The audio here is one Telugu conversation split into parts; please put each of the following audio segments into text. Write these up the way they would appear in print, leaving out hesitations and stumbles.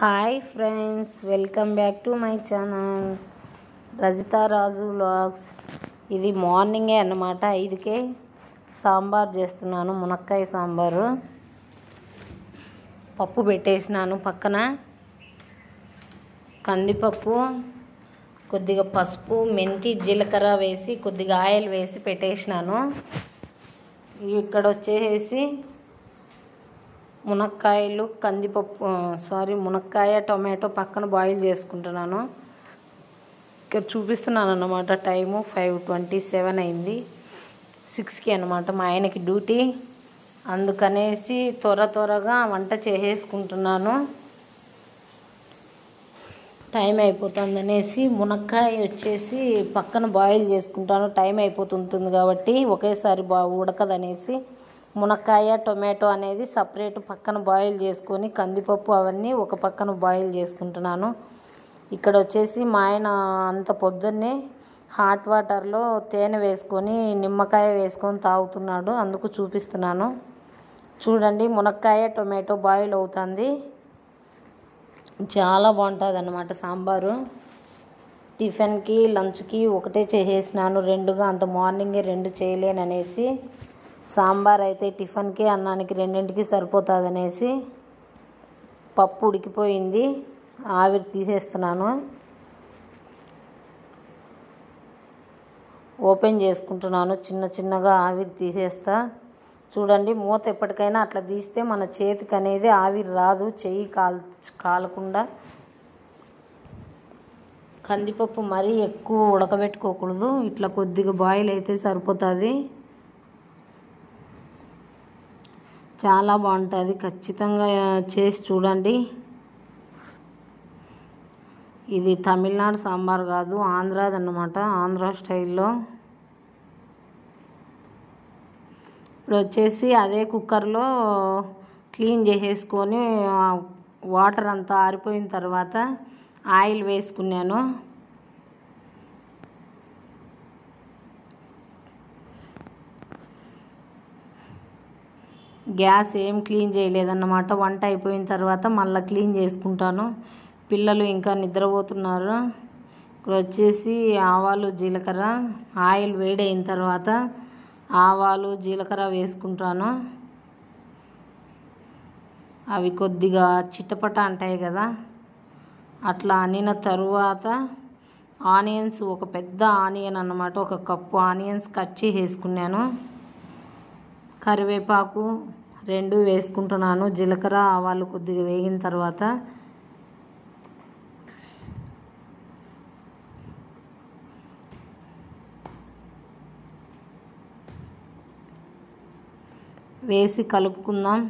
Hi friends, welcome back to my channel Rajitha Raju vlogs. ఇది మార్నింగే అన్నమాట. 5కే సాంబార్ చేస్తున్నాను. మునక్కాయ సాంబారు. పప్పు పెట్టేసినాను. పక్కన కందిపప్పు, కొద్దిగా పసుపు, మెంతి, జీలకర్ర వేసి కొద్దిగా ఆయిల్ వేసి పెట్టేసినాను. ఇక్కడ వచ్చేసి మునక్కాయలు, కందిపప్పు మునక్కాయ, టొమాటో పక్కన బాయిల్ చేసుకుంటున్నాను. ఇక్కడ చూపిస్తున్నాను అన్నమాట. టైము 5:27 అయింది. 6కి అన్నమాట మా ఆయనకి డ్యూటీ. అందుకనేసి త్వరగా వంట చేసేసుకుంటున్నాను. టైం అయిపోతుందనేసి మునక్కాయ వచ్చేసి పక్కన బాయిల్ చేసుకుంటాను. టైం అయిపోతుంటుంది కాబట్టి ఒకేసారి ఉడకదనేసి మునక్కాయ, టొమాటో అనేది సపరేట్ పక్కన బాయిల్ చేసుకొని కందిపప్పు అవన్నీ ఒక పక్కన బాయిల్ చేసుకుంటున్నాను. ఇక్కడ వచ్చేసి మా ఆయన అంత పొద్దున్నే హాట్ వాటర్లో తేనె వేసుకొని నిమ్మకాయ వేసుకొని తాగుతున్నాడు. అందుకు చూపిస్తున్నాను. చూడండి, మునక్కాయ టొమాటో బాయిల్ అవుతుంది. చాలా బాగుంటుంది అన్నమాట సాంబారు. టిఫిన్కి, లంచ్కి ఒకటే చేసేసినాను. రెండుగా అంత మార్నింగే 2 చేయలేననేసి సాంబార్ అయితే టిఫిన్కి, అన్నానికి రెండింటికి సరిపోతుంది అనేసి పప్పు ఉడికిపోయింది. ఆవిరి తీసేస్తున్నాను. ఓపెన్ చేసుకుంటున్నాను. చిన్నగా ఆవిరి తీసేస్తా. చూడండి, మూత ఎప్పటికైనా అట్లా తీస్తే మన చేతికి అనేది ఆవిరి రాదు, చెయ్యి కాలకుండా. కందిపప్పు మరీ ఎక్కువ ఉడకబెట్టుకోకూడదు. ఇట్లా కొద్దిగా బాయిల్ అయితే సరిపోతుంది. చాలా బాగుంటుంది. ఖచ్చితంగా చేసి చూడండి. ఇది తమిళనాడు సాంబార్ కాదు, ఆంధ్రాది అన్నమాట. ఆంధ్ర స్టైల్లో. ఇప్పుడు వచ్చేసి అదే కుక్కర్లో క్లీన్ చేసేసుకొని వాటర్ అంతా ఆరిపోయిన తర్వాత ఆయిల్ వేసుకున్నాను. గ్యాస్ ఏం క్లీన్ చేయలేదన్నమాట. వంట అయిపోయిన తర్వాత మళ్ళీ క్లీన్ చేసుకుంటాను. పిల్లలు ఇంకా నిద్రపోతున్నారు. ఇక్కడ వచ్చేసి ఆవాలు, జీలకర్ర, ఆయిల్ వేడైన తర్వాత ఆవాలు, జీలకర్ర వేసుకుంటాను. అవి కొద్దిగా చిటపట అంటాయి కదా, అట్లా అనిన తరువాత ఆనియన్స్, ఒక పెద్ద ఆనియన్ అన్నమాట, 1 కప్పు ఆనియన్స్ కట్ చేసేసుకున్నాను. కరివేపాకు 2 వేసుకుంటున్నాను. జీలకర్ర, ఆవాలు కొద్దిగా వేగిన తర్వాత వేసి కలుపుకుందాం.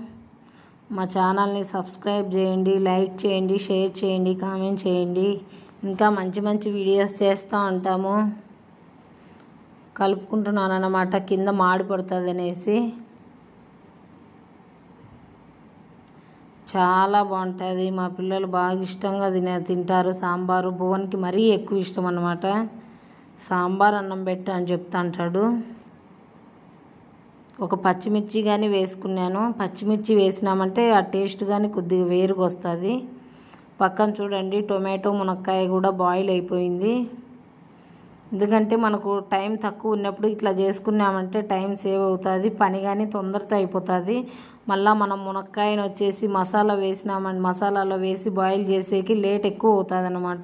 మా ఛానల్ని సబ్స్క్రైబ్ చేయండి, లైక్ చేయండి, షేర్ చేయండి, కామెంట్ చేయండి. ఇంకా మంచి వీడియోస్ చేస్తూ ఉంటాము. కలుపుకుంటున్నాను అన్నమాట, కింద మాడి పడుతుంది అనేసి. చాలా బాగుంటుంది. మా పిల్లలు బాగా ఇష్టంగా తింటారు సాంబారు. భువన్కి మరీ ఎక్కువ ఇష్టం అన్నమాట. సాంబార్ అన్నం పెట్టు అని చెప్తా అంటాడు. ఒక పచ్చిమిర్చి కానీ వేసుకున్నాను. పచ్చిమిర్చి వేసినామంటే ఆ టేస్ట్ కానీ కొద్దిగా వేరుగా వస్తుంది. పక్కన చూడండి, టొమాటో, మునక్కాయ కూడా బాయిల్ అయిపోయింది. ఎందుకంటే మనకు టైం తక్కువ ఉన్నప్పుడు ఇట్లా చేసుకున్నామంటే టైం సేవ్ అవుతుంది, పని కానీ తొందరతో అయిపోతుంది. మళ్ళీ మనం మునక్కాయను వచ్చేసి మసాలాలో వేసి బాయిల్ చేసేకి లేట్ ఎక్కువ అవుతుంది అన్నమాట.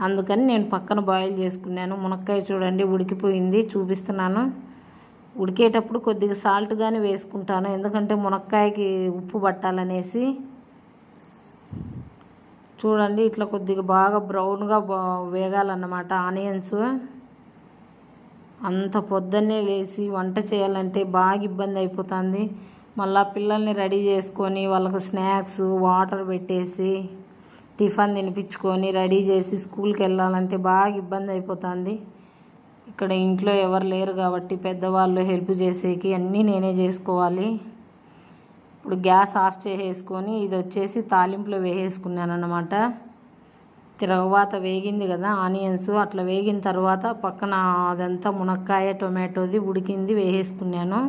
అందుకని నేను పక్కన బాయిల్ చేసుకున్నాను. మునక్కాయ చూడండి ఉడికిపోయింది, చూపిస్తున్నాను. ఉడికేటప్పుడు కొద్దిగా సాల్ట్ కానీ వేసుకుంటాను, ఎందుకంటే మునక్కాయకి ఉప్పు పట్టాలనేసి. చూడండి, ఇట్లా కొద్దిగా బాగా బ్రౌన్గా వేగాలన్నమాట ఆనియన్స్. అంత పొద్దున్నే లేచి వంట చేయాలంటే బాగా ఇబ్బంది అయిపోతుంది. మళ్ళీ పిల్లల్ని రెడీ చేసుకొని వాళ్ళకు స్నాక్స్, వాటర్ పెట్టేసి టిఫిన్ తినిపించుకొని రెడీ చేసి స్కూల్కి వెళ్ళాలంటే బాగా ఇబ్బంది అయిపోతుంది. ఇక్కడ ఇంట్లో ఎవరు లేరు కాబట్టి పెద్దవాళ్ళు హెల్ప్ చేసేకి అన్నీ నేనే చేసుకోవాలి. ఇప్పుడు గ్యాస్ ఆఫ్ చేసేసుకొని ఇది వచ్చేసి తాలింపులో వేసేసుకున్నాను అన్నమాట. తర్వాత వేగింది కదా ఆనియన్స్, అట్లా వేగిన తర్వాత పక్కన అదంతా మునక్కాయ, టొమాటోది ఉడికింది వేసేసుకున్నాను.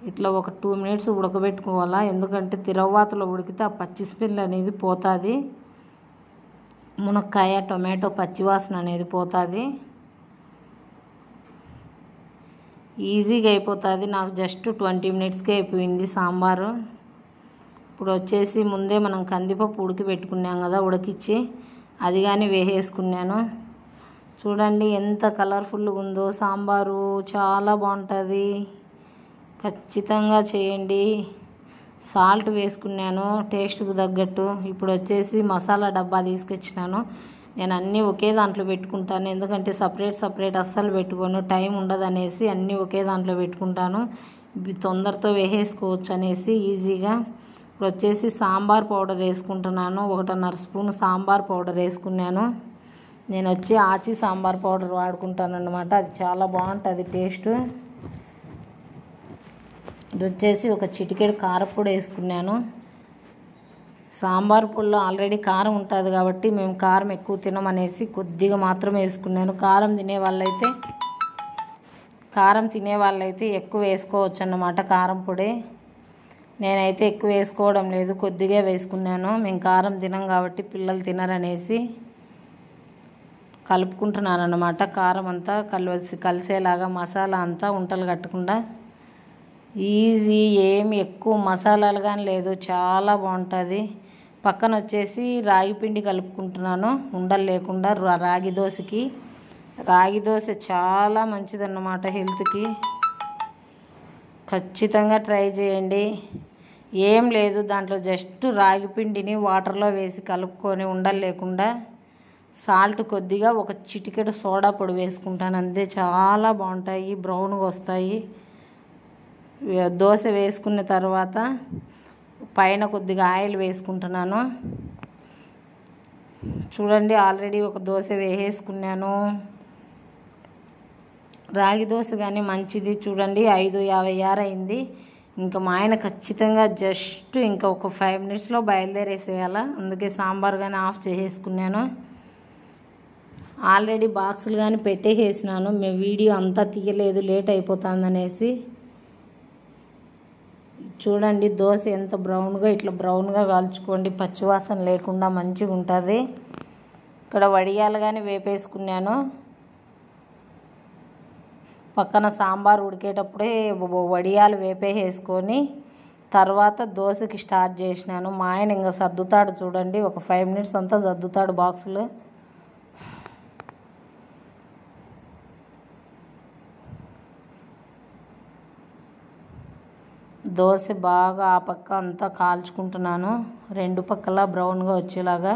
ఇట్లా ఒక 2 మినిట్స్ ఉడకబెట్టుకోవాలా, ఎందుకంటే తిరగవాతలో ఉడికితే ఆ పచ్చి స్మెల్ అనేది పోతుంది, మునక్కాయ టొమాటో పచ్చివాసన అనేది పోతుంది. ఈజీగా అయిపోతుంది. నాకు జస్ట్ 20 మినిట్స్కే అయిపోయింది సాంబారు. ఇప్పుడు వచ్చేసి ముందే మనం కందిపప్పు ఉడికి పెట్టుకున్నాం కదా, ఉడికిచ్చి అది కానీ వేసేసుకున్నాను. చూడండి ఎంత కలర్ఫుల్గా ఉందో సాంబారు, చాలా బాగుంటుంది. ఖచ్చితంగా చేయండి. సాల్ట్ వేసుకున్నాను టేస్ట్కి తగ్గట్టు. ఇప్పుడు వచ్చేసి మసాలా డబ్బా తీసుకొచ్చినాను. నేను అన్నీ ఒకే దాంట్లో పెట్టుకుంటాను, ఎందుకంటే సపరేట్ అస్సలు పెట్టుకోను, టైం ఉండదనేసి అన్నీ ఒకే దాంట్లో పెట్టుకుంటాను. తొందరతో వేసేసుకోవచ్చు అనేసి ఈజీగా. ఇప్పుడు వచ్చేసి సాంబార్ పౌడర్ వేసుకుంటున్నాను. 1.5 స్పూన్ సాంబార్ పౌడర్ వేసుకున్నాను. నేను వచ్చి ఆచి సాంబార్ పౌడర్ వాడుకుంటాను అన్నమాట, అది చాలా బాగుంటుంది టేస్ట్. ఇది వచ్చేసి ఒక చిటికెడు కారపొడి వేసుకున్నాను. సాంబార్ పొడిలో ఆల్రెడీ కారం ఉంటుంది కాబట్టి మేము కారం ఎక్కువ తినమనేసి కొద్దిగా మాత్రమే వేసుకున్నాను. కారం తినే వాళ్ళైతే ఎక్కువ వేసుకోవచ్చు అన్నమాట కారం పొడి. నేనైతే ఎక్కువ వేసుకోవడం లేదు, కొద్దిగా వేసుకున్నాను. మేము కారం తినం కాబట్టి పిల్లలు తినరనేసి కలుపుకుంటున్నాను అన్నమాట. కారం అంతా కలిసేలాగా మసాలా అంతా ఉంటలు కట్టకుండా. ఈజీ, ఏమి ఎక్కువ మసాలాలు కానీ లేదు, చాలా బాగుంటుంది. పక్కన వచ్చేసి రాగి పిండి కలుపుకుంటున్నాను ఉండలు లేకుండా. రాగి దోశ చాలా మంచిదన్నమాట హెల్త్కి. ఖచ్చితంగా ట్రై చేయండి. ఏం లేదు, దాంట్లో జస్ట్ రాగి పిండిని వాటర్లో వేసి కలుపుకొని ఉండలు లేకుండా సాల్ట్ కొద్దిగా ఒక చిటికెడు సోడా పొడి వేసుకుంటాను అంతే. చాలా బాగుంటాయి, బ్రౌన్గా వస్తాయి. దోశ వేసుకున్న తర్వాత పైన కొద్దిగా ఆయిల్ వేసుకుంటున్నాను. చూడండి ఆల్రెడీ ఒక దోశ వేసేసుకున్నాను. రాగి దోశ కానీ మంచిది. చూడండి 5:56 అయింది. ఇంకా మా ఆయన ఖచ్చితంగా జస్ట్ ఇంకా ఒక 5 మినిట్స్లో బయలుదేరేసేయాల, అందుకే సాంబార్ కానీ ఆఫ్ చేసేసుకున్నాను. ఆల్రెడీ బాక్సులు కానీ పెట్టేసేసినాను. మేము వీడియో అంతా తీయలేదు, లేట్ అయిపోతుందనేసి. చూడండి దోశ ఎంత ఇట్లా బ్రౌన్గా కాల్చుకోండి, పచ్చివాసన లేకుండా మంచిగా ఉంటుంది. ఇక్కడ వడియాలు కానీ వేపేసుకున్నాను. పక్కన సాంబార్ ఉడికేటప్పుడే వడియాలు వేపేసుకొని తర్వాత దోశకి స్టార్ట్ చేసినాను. మా ఆయన ఇంకా సర్దుతాడు చూడండి, ఒక 5 మినిట్స్ అంతా సర్దుతాడు బాక్సులు. దోశ బాగా ఆ పక్క అంతా కాల్చుకుంటున్నాను, 2 పక్కల బ్రౌన్గా వచ్చేలాగా.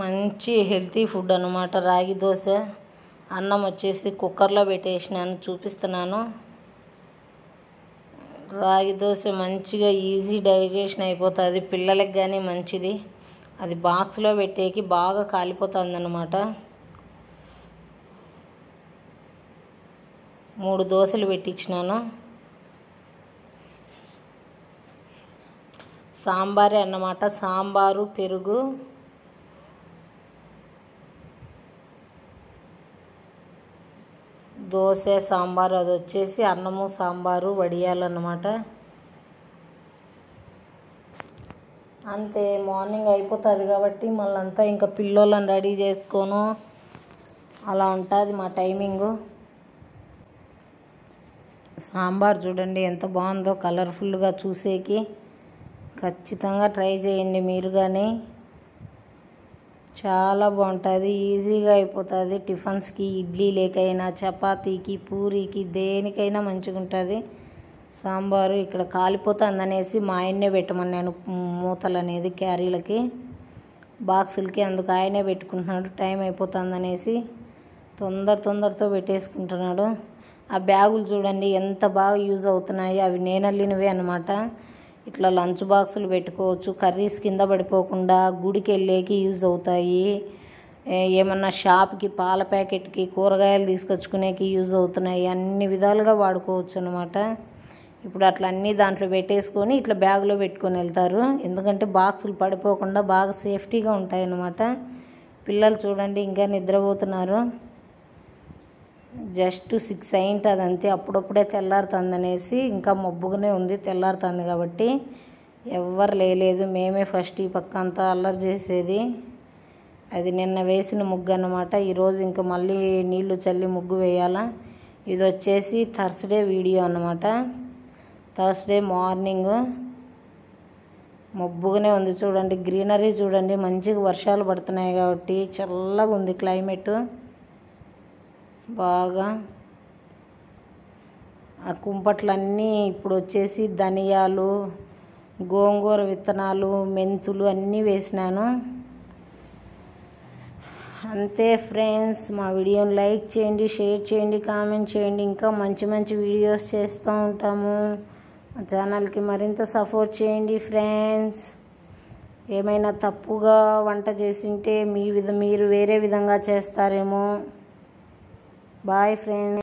మంచి హెల్తీ ఫుడ్ అన్నమాట రాగి దోశ. అన్నం వచ్చేసి కుక్కర్లో పెట్టేసినాను, చూపిస్తున్నాను. రాగి దోశ మంచిగా ఈజీ డైజెషన్ అయిపోతుంది, పిల్లలకి కానీ మంచిది. అది బాక్స్లో పెట్టేకి బాగా కాలిపోతుంది అన్నమాట. 3 దోశలు పెట్టించినాను. సాంబారే అన్నమాట, సాంబారు పెరుగు. దోశ సాంబారు, అది వచ్చేసి అన్నము సాంబారు వడియాలు అన్నమాట. అంతే, మార్నింగ్ అయిపోతుంది కాబట్టి మళ్ళీ అంతా ఇంకా పిల్లోళ్ళని రెడీ చేసుకోను, అలా ఉంటుంది మా టైమింగు. సాంబార్ చూడండి ఎంత బాగుందో, కలర్ఫుల్గా చూసేకి. ఖచ్చితంగా ట్రై చేయండి మీరు కానీ, చాలా బాగుంటుంది, ఈజీగా అయిపోతుంది. టిఫిన్స్కి, ఇడ్లీ లేకైనా, చపాతీకి, పూరీకి, దేనికైనా మంచిగా ఉంటుంది సాంబారు. ఇక్కడ కాలిపోతుంది అనేసి మా ఆయన్నే పెట్టమన్నాను మూతలు అనేది క్యారీలకి, బాక్సులకి. అందుకు ఆయనే పెట్టుకుంటున్నాడు, టైం అయిపోతుంది అనేసి తొందరతో పెట్టేసుకుంటున్నాడు. ఆ బ్యాగులు చూడండి ఎంత బాగా యూజ్ అవుతున్నాయి, అవి నేనల్లినవే అన్నమాట. ఇట్లా లంచ్ బాక్సులు పెట్టుకోవచ్చు, కర్రీస్ కింద పడిపోకుండా గుడికి వెళ్ళేకి యూజ్ అవుతాయి. ఏమన్నా షాప్కి, పాల ప్యాకెట్కి, కూరగాయలు తీసుకొచ్చుకునేకి యూజ్ అవుతున్నాయి. అన్ని విధాలుగా వాడుకోవచ్చు అన్నమాట. ఇప్పుడు అట్లా అన్నీ దాంట్లో పెట్టేసుకొని ఇట్లా బ్యాగులో పెట్టుకొని వెళ్తారు, ఎందుకంటే బాక్సులు పడిపోకుండా బాగా సేఫ్టీగా ఉంటాయి అన్నమాట. పిల్లలు చూడండి ఇంకా నిద్రపోతున్నారు. జస్ట్ 6 అయింటుంది అంతే. అప్పుడప్పుడే తెల్లారుతుంది అనేసి, ఇంకా మబ్బుగానే ఉంది, తెల్లారుతుంది కాబట్టి ఎవ్వరు లేలేదు. మేమే ఫస్ట్ ఈ పక్క అంతా అల్లరి చేసేది. అది నిన్న వేసిన ముగ్గు అన్నమాట. ఈరోజు ఇంకా మళ్ళీ నీళ్లు చల్లి ముగ్గు వేయాలా. ఇది వచ్చేసి థర్స్డే వీడియో అన్నమాట. థర్స్డే మార్నింగ్ మబ్బుగానే ఉంది చూడండి. గ్రీనరీ చూడండి, మంచిగా వర్షాలు పడుతున్నాయి కాబట్టి చల్లగా ఉంది క్లైమేట్ బాగా. ఆ కుంపట్లన్నీ ఇప్పుడు వచ్చేసి ధనియాలు, గోంగూర విత్తనాలు, మెంతులు అన్నీ వేసినాను అంతే ఫ్రెండ్స్. మా వీడియోని లైక్ చేయండి, షేర్ చేయండి, కామెంట్ చేయండి. ఇంకా మంచి మంచి వీడియోస్ చేస్తూ ఉంటాము. మా ఛానల్కి మరింత సపోర్ట్ చేయండి ఫ్రెండ్స్. ఏమైనా తప్పుగా వంట చేసింటే మీరు వేరే విధంగా చేస్తారేమో. Bye friends.